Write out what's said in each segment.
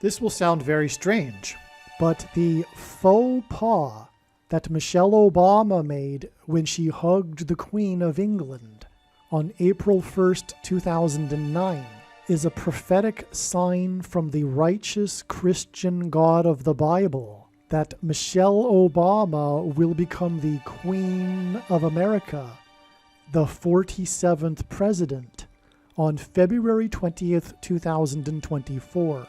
This will sound very strange, but the faux pas that Michelle Obama made when she hugged the Queen of England on April 1st, 2009 is a prophetic sign from the righteous Christian God of the Bible that Michelle Obama will become the Queen of America, the 47th president, on February 20th, 2024.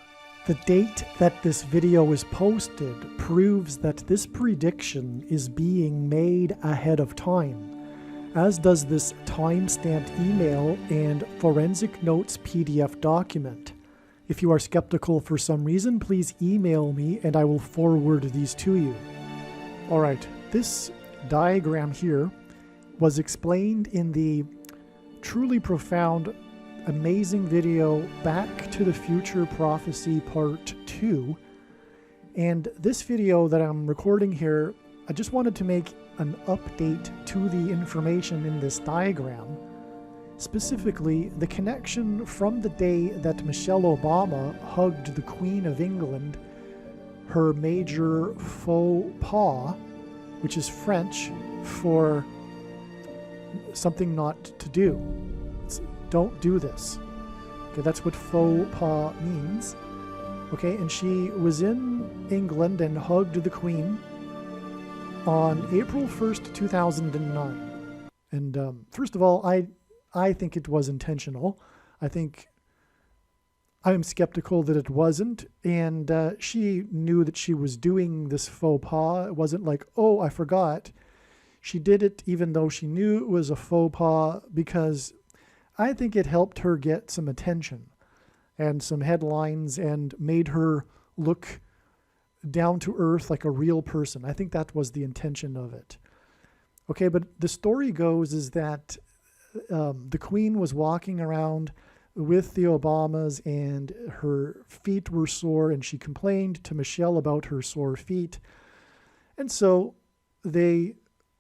The date that this video is posted proves that this prediction is being made ahead of time, as does this time-stamped email and forensic notes PDF document. If you are skeptical for some reason, please email me and I will forward these to you. Alright, this diagram here was explained in the truly profound, amazing video Back to the Future Prophecy Part 2. And this video that I'm recording here, I just wanted to make an update to the information in this diagram, specifically the connection from the day that Michelle Obama hugged the Queen of England, her major faux pas, which is French for something not to do. Don't do this. Okay, that's what faux pas means. Okay, and she was in England and hugged the Queen on April 1st, 2009. And first of all, I think it was intentional. I'm skeptical that it wasn't. And she knew that she was doing this faux pas. It wasn't like, oh, I forgot. She did it even though she knew it was a faux pas, because I think it helped her get some attention and some headlines and made her look down to earth like a real person. I think that was the intention of it. Okay, but the story goes is that the Queen was walking around with the Obamas and her feet were sore, and she complained to Michelle about her sore feet. And so they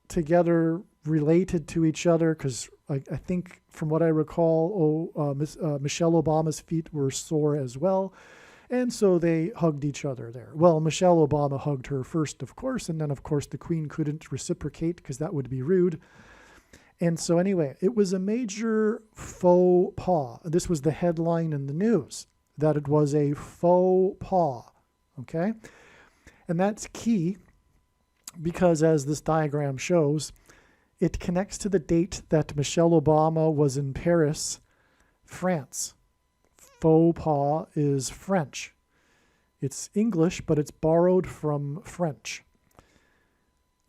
together related to each other, because I think from what I recall, Michelle Obama's feet were sore as well. And so they hugged each other there. Well, Michelle Obama hugged her first, of course, and then, of course, the Queen couldn't reciprocate because that would be rude. And so anyway, it was a major faux pas. This was the headline in the news, that it was a faux pas, okay? And that's key because, as this diagram shows, it connects to the date that Michelle Obama was in Paris, France. Faux pas is French. It's English, but it's borrowed from French.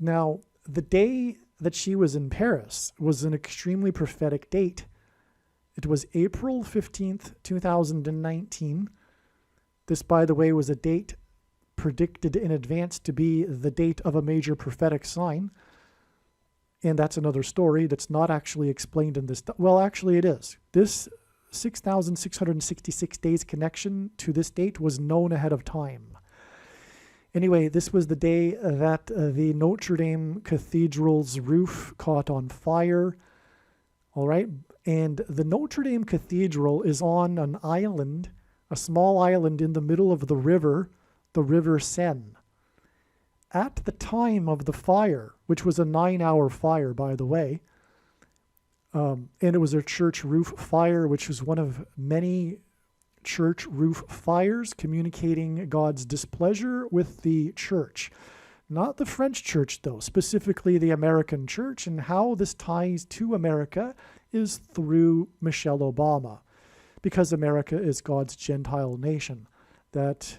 Now, the day that she was in Paris was an extremely prophetic date. It was April 15th, 2019. This, by the way, was a date predicted in advance to be the date of a major prophetic sign. And that's another story that's not actually explained in this. Well, actually it is. This 6,666 days connection to this date was known ahead of time. Anyway, this was the day that the Notre Dame Cathedral's roof caught on fire. All right. And the Notre Dame Cathedral is on an island, a small island in the middle of the river Seine. At the time of the fire, which was a 9-hour fire, by the way, and it was a church roof fire, which was one of many church roof fires communicating God's displeasure with the church. Not the French church, though, specifically the American church, and how this ties to America is through Michelle Obama, because America is God's Gentile nation that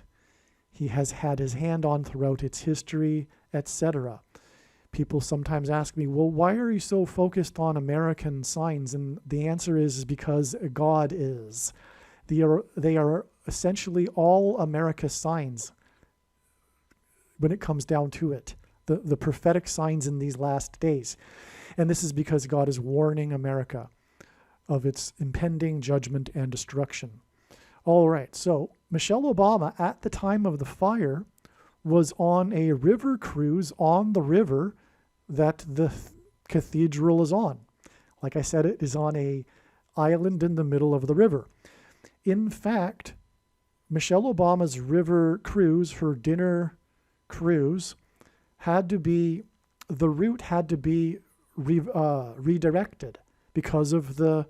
he has had his hand on throughout its history, etc. People sometimes ask me, well, why are you so focused on American signs? And the answer is because God is. They are essentially all America signs when it comes down to it, the prophetic signs in these last days. And this is because God is warning America of its impending judgment and destruction. All right, so Michelle Obama, at the time of the fire, was on a river cruise on the river that the cathedral is on. Like I said, it is on a island in the middle of the river. In fact, Michelle Obama's river cruise, her dinner cruise, the route had to be redirected because of the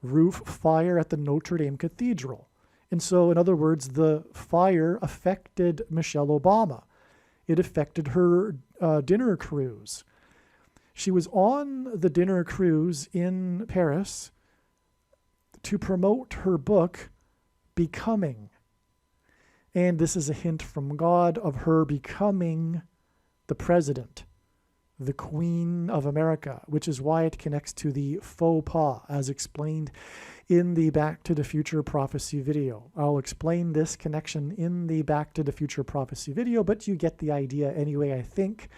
roof fire at the Notre Dame Cathedral. And so, in other words, the fire affected Michelle Obama. It affected her dinner cruise. She was on the dinner cruise in Paris to promote her book, Becoming. And this is a hint from God of her becoming the president, the Queen of America, which is why it connects to the faux pas, as explained in the Back to the Future Prophecy video. I'll explain this connection in the Back to the Future Prophecy video, but you get the idea anyway, I think,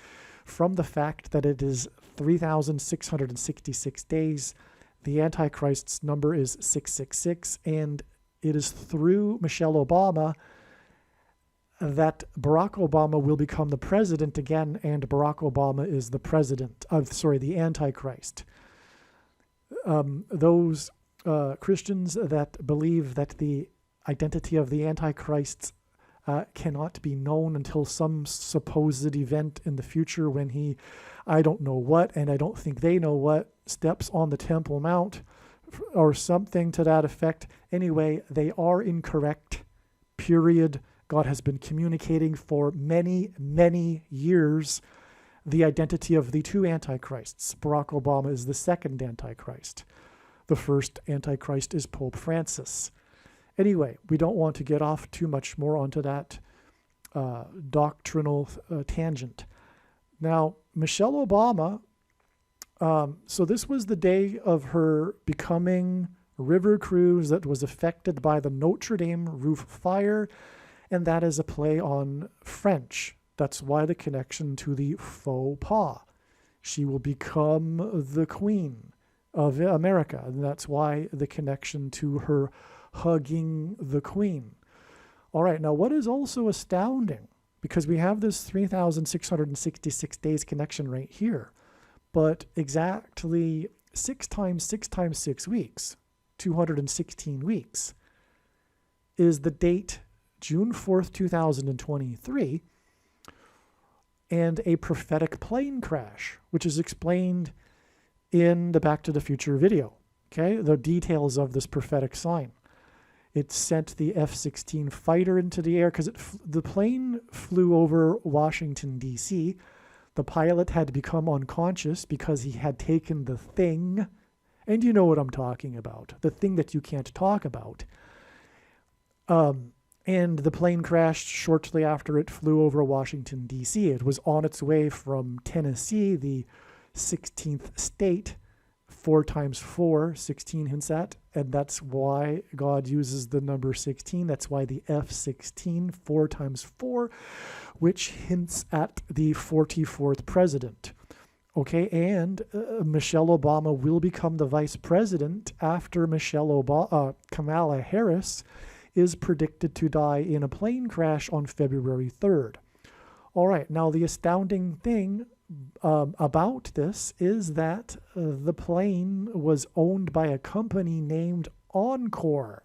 from the fact that it is 3,666 days. The Antichrist's number is 666, and it is through Michelle Obama that Barack Obama will become the president again, and Barack Obama is the Antichrist. Those Christians that believe that the identity of the Antichrist cannot be known until some supposed event in the future when he, I don't know what, and I don't think they know what, steps on the Temple Mount or something to that effect. Anyway, they are incorrect, period. God has been communicating for many, many years the identity of the two Antichrists. Barack Obama is the second Antichrist. The first Antichrist is Pope Francis. Anyway, we don't want to get off too much more onto that doctrinal tangent. Now, Michelle Obama, so this was the day of her becoming river cruise that was affected by the Notre Dame roof fire, and that is a play on French. That's why the connection to the faux pas. She will become the Queen of America, and that's why the connection to her hugging the Queen. All right, now what is also astounding, because we have this 3,666 days connection right here, but exactly 6 times 6 times 6 weeks, 216 weeks, is the date June 4th, 2023, and a prophetic plane crash, which is explained in the Back to the Future video. Okay, the details of this prophetic sign. It sent the F-16 fighter into the air because the plane flew over Washington, D.C. The pilot had become unconscious because he had taken the thing, and you know what I'm talking about, the thing that you can't talk about. And the plane crashed shortly after it flew over Washington, D.C. It was on its way from Tennessee, the 16th state, 4 times 4, 16 hints at, and that's why God uses the number 16. That's why the F-16, 4 times 4, which hints at the 44th president. Okay, and Michelle Obama will become the vice president after Kamala Harris is predicted to die in a plane crash on February 3rd. All right, now the astounding thing about this is that the plane was owned by a company named Encore,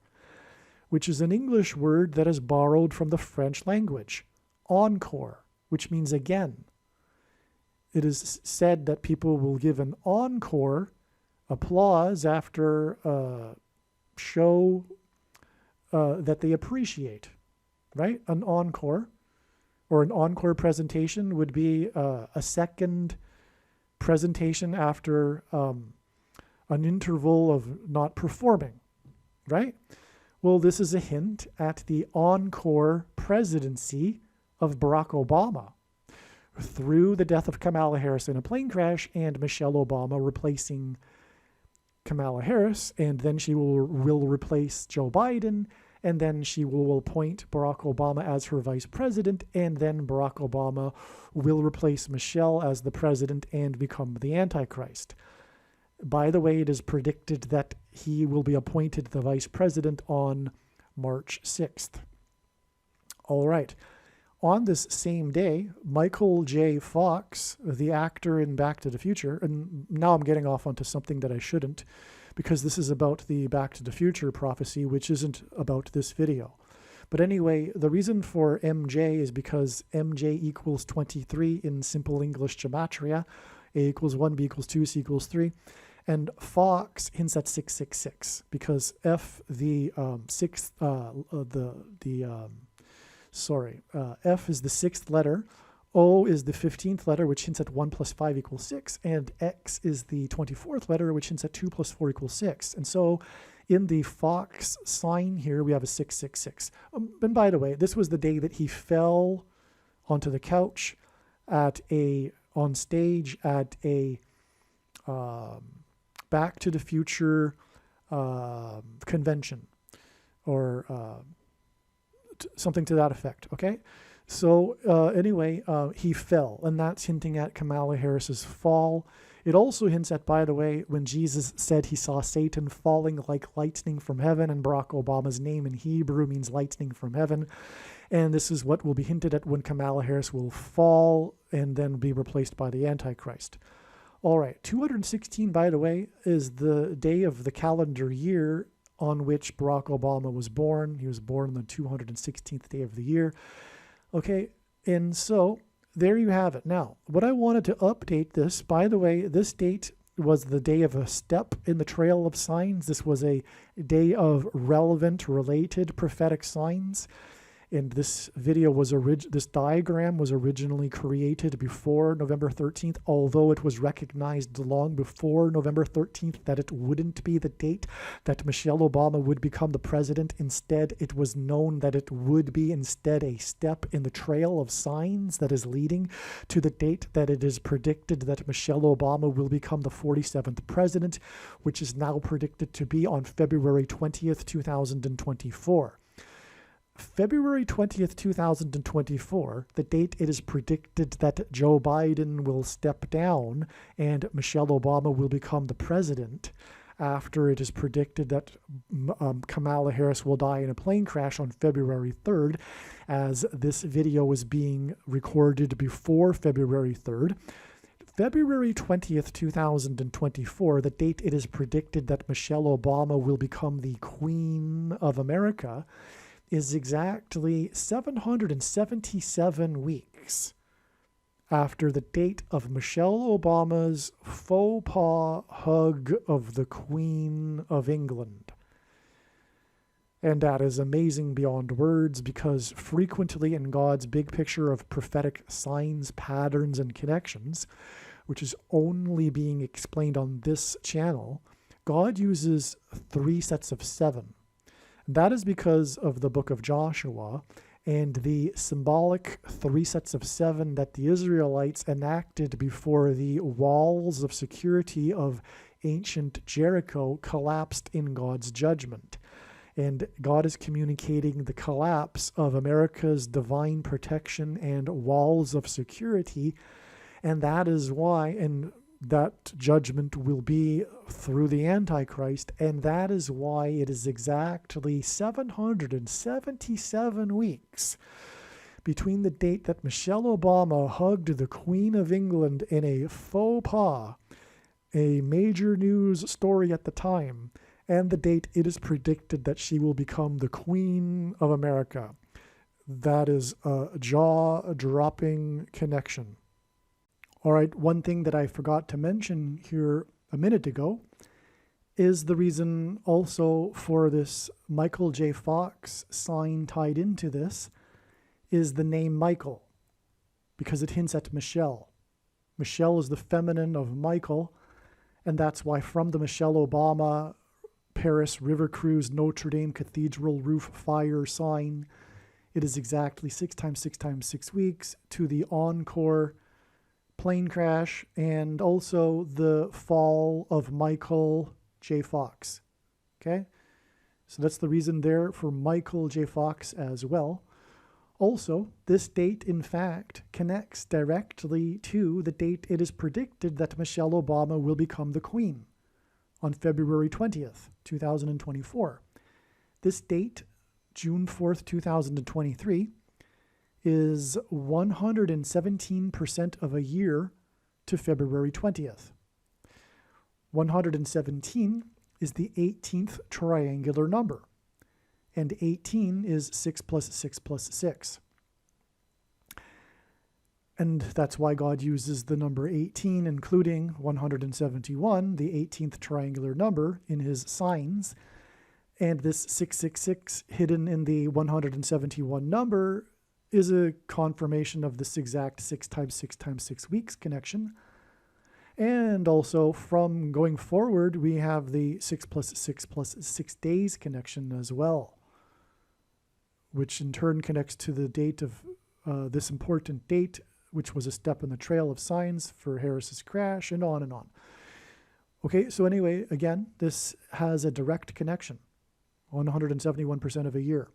which is an English word that is borrowed from the French language. Encore, which means again. It is said that people will give an encore, applause, after a show that they appreciate, right? An encore, or an encore presentation would be a second presentation after an interval of not performing, right? Well, this is a hint at the encore presidency of Barack Obama through the death of Kamala Harris in a plane crash and Michelle Obama replacing Kamala Harris, and then she will replace Joe Biden, and then she will appoint Barack Obama as her vice president, and then Barack Obama will replace Michelle as the president and become the Antichrist. By the way, it is predicted that he will be appointed the vice president on March 6th. All right. On this same day, Michael J. Fox, the actor in Back to the Future, and now I'm getting off onto something that I shouldn't, because this is about the Back to the Future prophecy, which isn't about this video. But anyway, the reason for MJ is because MJ equals 23 in simple English gematria. A equals 1, B equals 2, C equals 3. And Fox hints at 666 because F, F is the sixth letter, O is the 15th letter, which hints at 1 plus 5 equals 6, and X is the 24th letter, which hints at 2 plus 4 equals 6. And so in the Fox sign here, we have a 666. And by the way, this was the day that he fell onto the couch on stage at a Back to the Future convention, or something to that effect, okay? So anyway, he fell, and that's hinting at Kamala Harris's fall. It also hints at, by the way, when Jesus said he saw Satan falling like lightning from heaven, and Barack Obama's name in Hebrew means lightning from heaven. And this is what will be hinted at when Kamala Harris will fall and then be replaced by the Antichrist. All right, 216, by the way, is the day of the calendar year on which Barack Obama was born. He was born on the 216th day of the year. Okay, and so there you have it. Now, what I wanted to update this, by the way, this date was the day of a step in the trail of signs. This was a day of relevant, related prophetic signs. And this this diagram was originally created before November 13th, although it was recognized long before November 13th that it wouldn't be the date that Michelle Obama would become the president. Instead, it was known that it would be instead a step in the trail of signs that is leading to the date that it is predicted that Michelle Obama will become the 47th president, which is now predicted to be on February 20th, 2024. February 20th, 2024, the date it is predicted that Joe Biden will step down and Michelle Obama will become the president, after it is predicted that Kamala Harris will die in a plane crash on February 3rd, as this video is being recorded before February 3rd. February 20th, 2024, the date it is predicted that Michelle Obama will become the Queen of America, is exactly 777 weeks after the date of Michelle Obama's faux pas hug of the Queen of England. And that is amazing beyond words, because frequently in God's big picture of prophetic signs, patterns, and connections, which is only being explained on this channel, God uses 3 sets of 7. That is because of the book of Joshua and the symbolic 3 sets of 7 that the Israelites enacted before the walls of security of ancient Jericho collapsed in God's judgment. And God is communicating the collapse of America's divine protection and walls of security. And that is why, and that judgment will be through the Antichrist, and that is why it is exactly 777 weeks between the date that Michelle Obama hugged the Queen of England in a faux pas, a major news story at the time, and the date it is predicted that she will become the Queen of America. That is a jaw-dropping connection. All right, one thing that I forgot to mention here a minute ago is the reason also for this Michael J. Fox sign tied into this is the name Michael, because it hints at Michelle. Michelle is the feminine of Michael, and that's why from the Michelle Obama Paris River Cruise Notre Dame Cathedral roof fire sign, it is exactly 6 times 6 times 6 weeks to the Encore plane crash, and also the fall of Michael J. Fox. Okay? So that's the reason there for Michael J. Fox as well. Also, this date, in fact, connects directly to the date it is predicted that Michelle Obama will become the Queen on February 20th, 2024. This date, June 4th, 2023, is 117% of a year to February 20th. 117 is the 18th triangular number. and 18 is 6 plus 6 plus 6. And that's why God uses the number 18, including 171, the 18th triangular number, in his signs. And this 666 hidden in the 171 number is a confirmation of this exact 6 times 6 times 6 weeks connection. And also from going forward, we have the 6 plus 6 plus 6 days connection as well, which in turn connects to the date of this important date, which was a step in the trail of signs for Harris's crash, and on and on. Okay, so anyway, again, this has a direct connection, 171% of a year.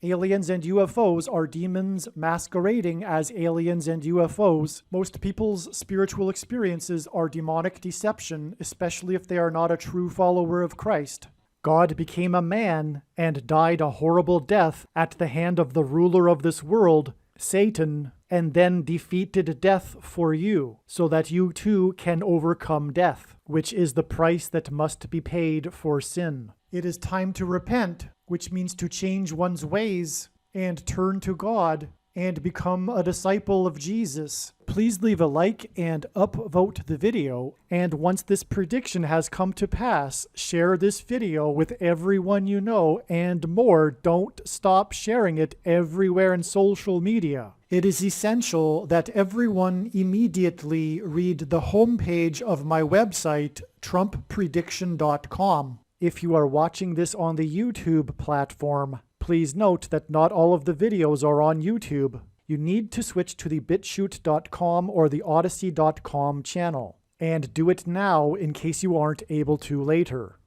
Aliens and UFOs are demons masquerading as aliens and UFOs. Most people's spiritual experiences are demonic deception, especially if they are not a true follower of Christ. God became a man and died a horrible death at the hand of the ruler of this world, Satan, and then defeated death for you, so that you too can overcome death, which is the price that must be paid for sin. It is time to repent, which means to change one's ways and turn to God and become a disciple of Jesus. Please leave a like and upvote the video. And once this prediction has come to pass, share this video with everyone you know, and more. Don't stop sharing it everywhere in social media. It is essential that everyone immediately read the homepage of my website, TrumpPrediction.com. If you are watching this on the YouTube platform, please note that not all of the videos are on YouTube. You need to switch to the BitChute.com or the Odyssey.com channel. And do it now in case you aren't able to later.